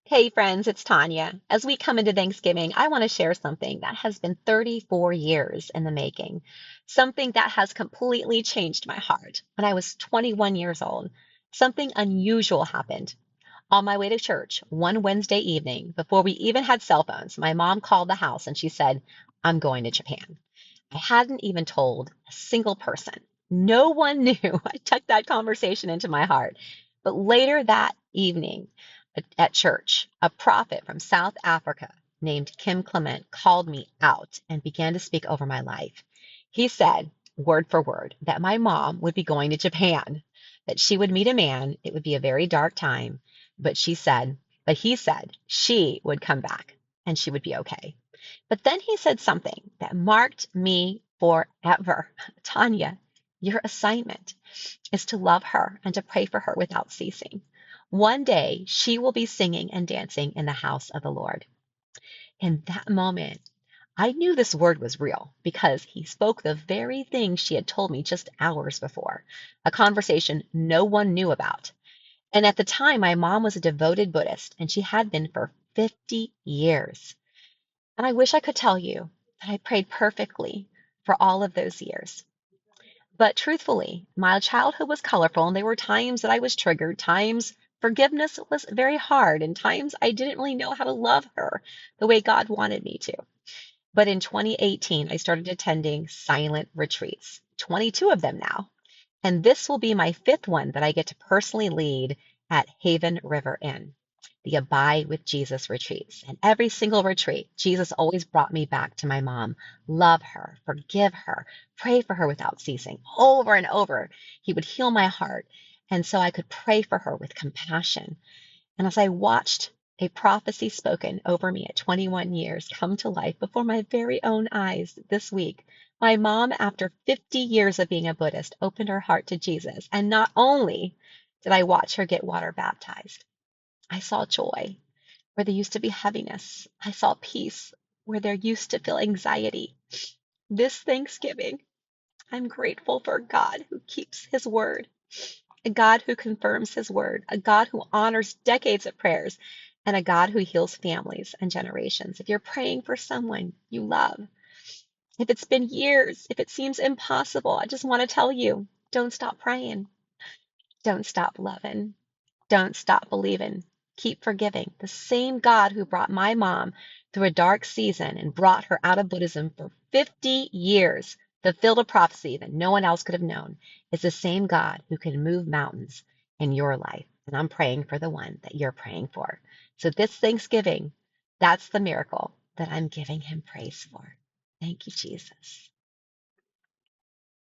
Hey friends, it's Tanya. As we come into Thanksgiving, I want to share something that has been 34 years in the making, something that has completely changed my heart. When I was 21 years old, something unusual happened. On my way to church one Wednesday evening, before we even had cell phones, my mom called the house and she said, I'm going to Japan. I hadn't even told a single person. No one knew. I took that conversation into my heart. But later that evening at church, a prophet from South Africa named Kim Clement called me out and began to speak over my life. He said, word for word, that my mom would be going to Japan, that she would meet a man. It would be a very dark time, but he said she would come back and she would be okay. But then he said something that marked me forever. Tanya, your assignment is to love her and to pray for her without ceasing. One day she will be singing and dancing in the house of the Lord. In that moment, I knew this word was real because he spoke the very thing she had told me just hours before, a conversation no one knew about. And at the time, my mom was a devoted Buddhist, and she had been for 50 years. And I wish I could tell you that I prayed perfectly for all of those years. But truthfully, my childhood was colorful, and there were times that I was triggered, times forgiveness was very hard, and times I didn't really know how to love her the way God wanted me to. But in 2018, I started attending silent retreats, 22 of them now. And this will be my fifth one that I get to personally lead at Haven River Inn, the Abide with Jesus retreats. And every single retreat, Jesus always brought me back to my mom. Love her, forgive her, pray for her without ceasing. Over and over, he would heal my heart. And so I could pray for her with compassion. And as I watched a prophecy spoken over me at 21 years come to life before my very own eyes this week, my mom, after 50 years of being a Buddhist, opened her heart to Jesus. And not only did I watch her get water baptized, I saw joy where there used to be heaviness. I saw peace where there used to feel anxiety. This Thanksgiving, I'm grateful for God who keeps his word, a God who confirms his word, a God who honors decades of prayers, and a God who heals families and generations. If you're praying for someone you love, if it's been years, if it seems impossible, I just want to tell you, don't stop praying. Don't stop loving. Don't stop believing. Keep forgiving. The same God who brought my mom through a dark season and brought her out of Buddhism for 50 years, fulfilled a prophecy that no one else could have known, is the same God who can move mountains in your life. And I'm praying for the one that you're praying for. So this Thanksgiving, that's the miracle that I'm giving him praise for. Thank you, Jesus.